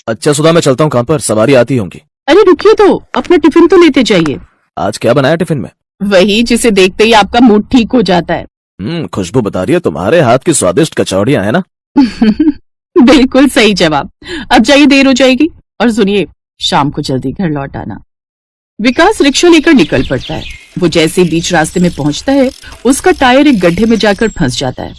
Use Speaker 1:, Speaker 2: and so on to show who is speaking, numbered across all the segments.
Speaker 1: अच्छा सुधा, मैं चलता हूँ काम पर, सवारी आती होंगी।
Speaker 2: अरे रुकिए तो, अपना टिफिन तो लेते जाइए।
Speaker 1: आज क्या बनाया टिफिन में?
Speaker 2: वही जिसे देखते ही आपका मूड ठीक हो जाता है।
Speaker 1: खुशबू बता रही है तुम्हारे हाथ की स्वादिष्ट कचौड़ियाँ है ना।
Speaker 2: बिल्कुल सही जवाब। अब जाइए, देर हो जाएगी। और सुनिए, शाम को जल्दी घर लौट आना। विकास रिक्शा लेकर निकल पड़ता है। वो जैसे ही बीच रास्ते में पहुंचता है, उसका टायर एक गड्ढे में जाकर फंस जाता है।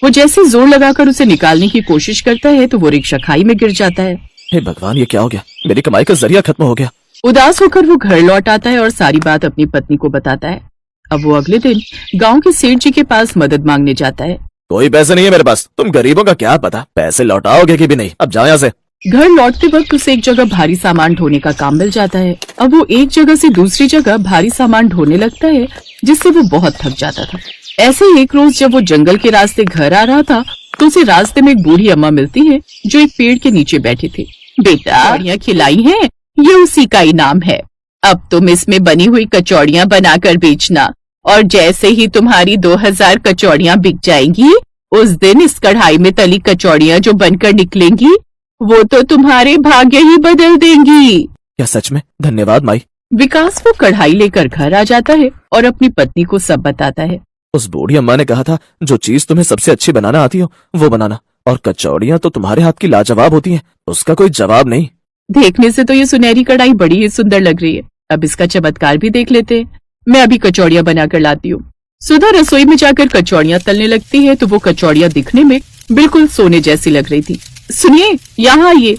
Speaker 2: वो जैसे जोर लगाकर उसे निकालने की कोशिश करता है तो वो रिक्शा खाई में गिर जाता है।
Speaker 1: हे भगवान, ये क्या हो गया? मेरी कमाई का जरिया खत्म हो गया।
Speaker 2: उदास होकर वो घर लौट आता है और सारी बात अपनी पत्नी को बताता है। अब वो अगले दिन गांव के सेठ जी के पास मदद मांगने जाता है।
Speaker 1: कोई पैसे नहीं है मेरे पास, तुम गरीबों का क्या पता पैसे लौटाओगे कि भी नहीं, अब जाओ यहाँ से।
Speaker 2: घर लौटते वक्त उसे एक जगह भारी सामान ढोने का काम मिल जाता है। अब वो एक जगह से दूसरी जगह भारी सामान ढोने लगता है, जिससे वो बहुत थक जाता था। ऐसे ही एक रोज जब वो जंगल के रास्ते घर आ रहा था तो उसे रास्ते में एक बूढ़ी अम्मा मिलती है जो एक पेड़ के नीचे बैठी थी। बेटा, कचौड़ियाँ खिलाई हैं, ये उसी का इनाम है। अब तुम इसमें बनी हुई कचौड़ियाँ बनाकर बेचना, और जैसे ही तुम्हारी 2000 कचौड़ियाँ बिक जाएंगी, उस दिन इस कढ़ाई में तली कचौड़ियाँ जो बनकर निकलेंगी वो तो तुम्हारे भाग्य ही बदल देंगी।
Speaker 1: क्या सच में? धन्यवाद माई।
Speaker 2: विकास वो कढ़ाई लेकर घर आ जाता है और अपनी पत्नी को सब बताता है।
Speaker 1: उस बूढ़ी अम्मा ने कहा था जो चीज तुम्हें सबसे अच्छी बनाना आती हो वो बनाना, और कचौड़ियाँ तो तुम्हारे हाथ की लाजवाब होती हैं, उसका कोई जवाब नहीं।
Speaker 2: देखने से तो ये सुनहरी कढ़ाई बड़ी ही सुंदर लग रही है, अब इसका चमत्कार भी देख लेते हैं। मैं अभी कचौड़ियाँ बनाकर लाती हूँ। सुधा रसोई में जाकर कचौड़ियाँ तलने लगती है तो वो कचौड़ियाँ दिखने में बिल्कुल सोने जैसी लग रही थी। सुनिए, यहाँ आइए,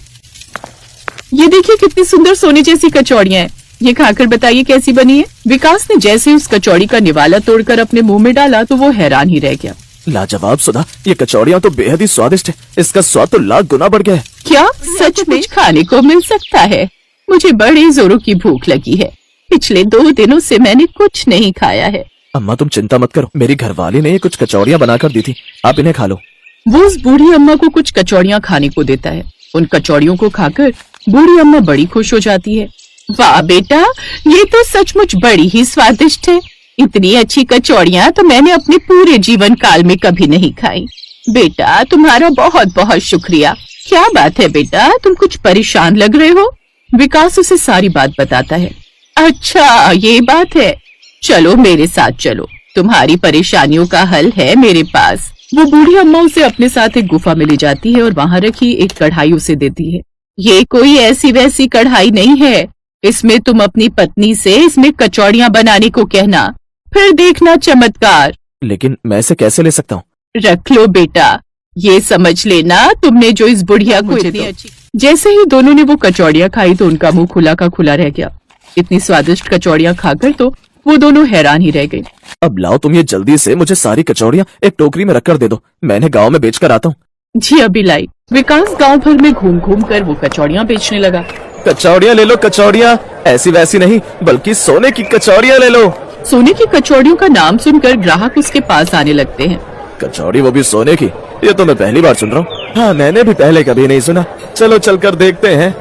Speaker 2: ये देखिए कितनी सुंदर सोने जैसी कचौड़ियाँ हैं। ये खाकर बताइए कैसी बनी है। विकास ने जैसे ही उस कचौड़ी का निवाला तोड़कर अपने मुंह में डाला तो वो हैरान ही रह गया।
Speaker 1: लाजवाब सुधा, ये कचौड़ियाँ तो बेहद ही स्वादिष्ट है, इसका स्वाद तो लाख गुना बढ़ गया है।
Speaker 2: क्या सच में खाने को मिल सकता है? मुझे बड़े जोरों की भूख लगी है, पिछले 2 दिनों से मैंने कुछ नहीं खाया है।
Speaker 1: अम्मा तुम चिंता मत करो, मेरी घरवाली ने कुछ कचौड़ियाँ बनाकर दी थी, आप इन्हें खा लो।
Speaker 2: वो उस बूढ़ी अम्मा को कुछ कचौड़ियाँ खाने को देता है। उन कचौड़ियों को खाकर बूढ़ी अम्मा बड़ी खुश हो जाती है। वाह बेटा, ये तो सचमुच बड़ी ही स्वादिष्ट है। इतनी अच्छी कचौड़ियाँ तो मैंने अपने पूरे जीवन काल में कभी नहीं खाई। बेटा, तुम्हारा बहुत बहुत शुक्रिया। क्या बात है बेटा, तुम कुछ परेशान लग रहे हो? विकास उसे सारी बात बताता है। अच्छा ये बात है, चलो मेरे साथ चलो, तुम्हारी परेशानियों का हल है मेरे पास। वो बूढ़ी अम्मा उसे अपने साथ एक गुफा में ले जाती है और वहाँ रखी एक कढ़ाई उसे देती है। ये कोई ऐसी वैसी कढ़ाई नहीं है, इसमें तुम अपनी पत्नी से इसमें कचौड़ियाँ बनाने को कहना, फिर देखना चमत्कार।
Speaker 1: लेकिन मैं इसे कैसे ले सकता हूँ?
Speaker 2: रख लो बेटा, ये समझ लेना तुमने जो इस बुढ़िया को इतनी अच्छी। जैसे ही दोनों ने वो कचौड़ियाँ खाई तो उनका मुंह खुला का खुला रह गया। इतनी स्वादिष्ट कचौड़ियाँ खाकर तो वो दोनों हैरान ही रह गए।
Speaker 1: अब लाओ तुम ये जल्दी से मुझे सारी कचौड़ियाँ एक टोकरी में रखकर दे दो, मैंने गाँव में बेच कर आता हूँ।
Speaker 2: जी अभी लाई। विकास गांव भर में घूम घूम कर वो कचौड़ियाँ बेचने लगा।
Speaker 1: कचौड़ियाँ ले लो, कचौड़ियाँ ऐसी वैसी नहीं बल्कि सोने की कचौड़ियाँ ले लो।
Speaker 2: सोने की कचौड़ियों का नाम सुनकर ग्राहक उसके पास आने लगते हैं।
Speaker 1: कचौड़ी वो भी सोने की? ये तो मैं पहली बार सुन रहा हूँ। हाँ, मैंने भी पहले कभी नहीं सुना, चलो चलकर देखते हैं।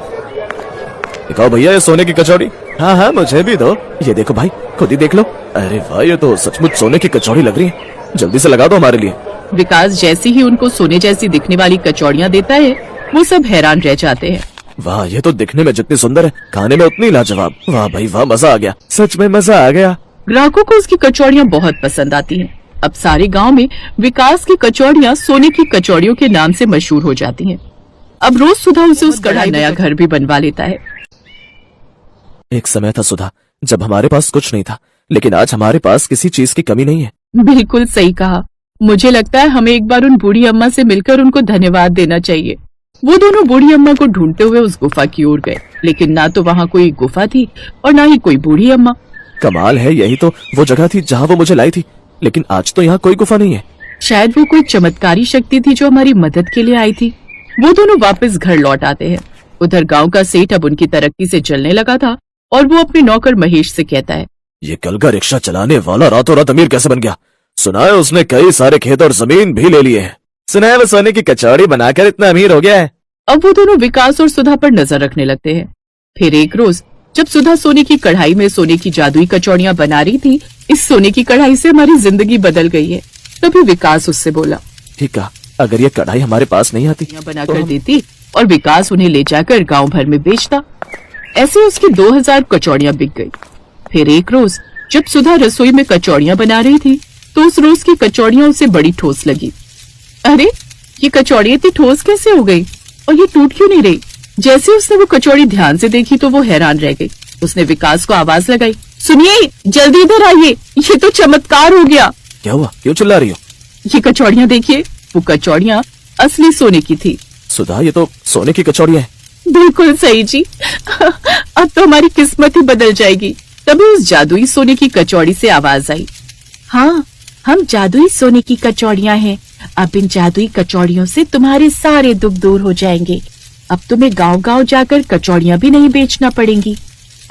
Speaker 1: दिखाओ भैया ये सोने की कचौड़ी। हाँ हाँ मुझे भी दो। ये देखो भाई, खुद ही देख लो। अरे वाह, ये तो सचमुच सोने की कचौड़ी लग रही है, जल्दी से लगा दो हमारे लिए।
Speaker 2: विकास जैसे ही उनको सोने जैसी दिखने वाली कचौड़ियाँ देता है वो सब हैरान रह जाते हैं।
Speaker 1: वाह, ये तो दिखने में जितनी सुंदर है खाने में उतनी लाजवाब। वाह भाई वाह, मजा आ गया, सच में मजा आ गया।
Speaker 2: ग्राहकों को उसकी कचौड़ियाँ बहुत पसंद आती हैं। अब सारे गांव में विकास की कचौड़ियाँ सोने की कचौड़ियों के नाम से मशहूर हो जाती हैं। अब रोज सुधा उसे उस कढ़ाई नया घर भी बनवा लेता है।
Speaker 1: एक समय था सुधा जब हमारे पास कुछ नहीं था, लेकिन आज हमारे पास किसी चीज की कमी नहीं है।
Speaker 2: बिल्कुल सही कहा। मुझे लगता है हमें एक बार उन बूढ़ी अम्मा से मिलकर उनको धन्यवाद देना चाहिए। वो दोनों बूढ़ी अम्मा को ढूंढते हुए उस गुफा की ओर गए, लेकिन ना तो वहाँ कोई गुफा थी और ना ही कोई बूढ़ी अम्मा।
Speaker 1: कमाल है, यही तो वो जगह थी जहाँ वो मुझे लाई थी, लेकिन आज तो यहाँ कोई गुफा नहीं है।
Speaker 2: शायद वो कोई चमत्कारी शक्ति थी जो हमारी मदद के लिए आई थी। वो दोनों वापस घर लौट आते हैं। उधर गांव का सेठ अब उनकी तरक्की से जलने लगा था और वो अपने नौकर महेश से कहता है,
Speaker 1: ये कल का रिक्शा चलाने वाला रातों रात अमीर कैसे बन गया? सुना है उसने कई सारे खेत और जमीन भी ले लिए हैं। सुना है वो सोने की कचौड़ी बनाकर इतना अमीर हो गया है।
Speaker 2: अब वो दोनों विकास और सुधा पर नजर रखने लगते हैं। फिर एक रोज जब सुधा सोने की कढ़ाई में सोने की जादुई कचौड़ियाँ बना रही थी, इस सोने की कढ़ाई से हमारी जिंदगी बदल गई है। तभी विकास उससे बोला,
Speaker 1: ठीक है, अगर ये कढ़ाई हमारे पास नहीं आती
Speaker 2: बनाकर देती और विकास उन्हें ले जाकर गांव भर में बेचता। ऐसे उसकी 2000 कचौड़ियां बिक गई। फिर एक रोज जब सुधा रसोई में कचौड़ियां बना रही थी तो उस रोज की कचौड़ियां उसे बड़ी ठोस लगी। अरे, ये कचौड़ी इतनी ठोस कैसे हो गई और ये टूट क्यों नहीं रही? जैसे उसने वो कचौड़ी ध्यान से देखी तो वो हैरान रह गई। उसने विकास को आवाज लगाई, सुनिए, जल्दी इधर आइए, ये तो चमत्कार हो गया।
Speaker 1: क्या हुआ, क्यों चिल्ला रही हो?
Speaker 2: ये कचौड़ियां देखिए। वो कचौड़ियां असली सोने की थी।
Speaker 1: सुधा, ये तो सोने की कचौड़ियां हैं।
Speaker 2: बिल्कुल सही जी। अब तो हमारी किस्मत ही बदल जाएगी। तभी उस जादुई सोने की कचौड़ी से आवाज आई, हाँ, हम जादुई सोने की कचौड़ियां हैं। अब इन जादुई कचौड़ियों से तुम्हारे सारे दुख दूर हो जाएंगे। अब तुम्हें गांव-गांव जाकर कचौड़ियां भी नहीं बेचना पड़ेंगी।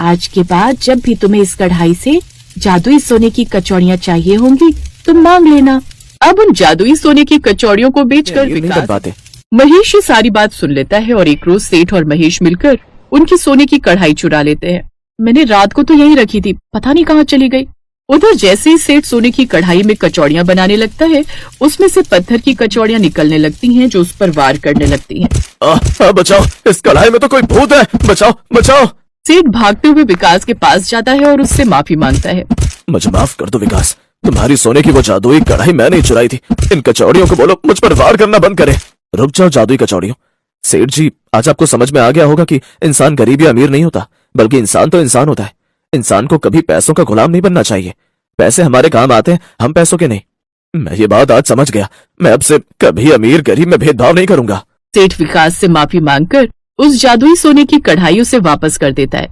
Speaker 2: आज के बाद जब भी तुम्हें इस कढ़ाई से जादुई सोने की कचौड़ियां चाहिए होंगी, तुम मांग लेना। अब उन जादुई सोने की कचौड़ियों को बेचकर
Speaker 1: ये नहीं
Speaker 2: विकास
Speaker 1: बातें।
Speaker 2: महेश ये सारी बात सुन लेता है और एक रोज सेठ और महेश मिलकर उनकी सोने की कढ़ाई चुरा लेते हैं। मैंने रात को तो यहीं रखी थी, पता नहीं कहाँ चली गई। उधर जैसे ही सेठ सोने की कढ़ाई में कचौड़ियां बनाने लगता है, उसमें से पत्थर की कचौड़ियां निकलने लगती हैं जो उस पर वार करने लगती हैं।
Speaker 1: बचाओ, इस कढ़ाई में तो कोई भूत है, बचाओ बचाओ।
Speaker 2: सेठ भागते हुए विकास के पास जाता है और उससे माफी मांगता है।
Speaker 1: मुझे माफ कर दो विकास, तुम्हारी सोने की वो जादुई कढ़ाई मैंने ही चुराई थी। इन कचौड़ियों को बोलो मुझ पर वार करना बंद करे। रुक जाओ जादुई कचौड़ियों। सेठ जी, आज आपको समझ में आ गया होगा कि इंसान गरीब या अमीर नहीं होता, बल्कि इंसान तो इंसान होता है। इंसान को कभी पैसों का गुलाम नहीं बनना चाहिए। पैसे हमारे काम आते हैं, हम पैसों के नहीं। मैं ये बात आज समझ गया। मैं अब से कभी अमीर गरीब में भेदभाव नहीं करूंगा।
Speaker 2: सेठ विकास से माफी मांगकर उस जादुई सोने की कढ़ाई उसे वापस कर देता है।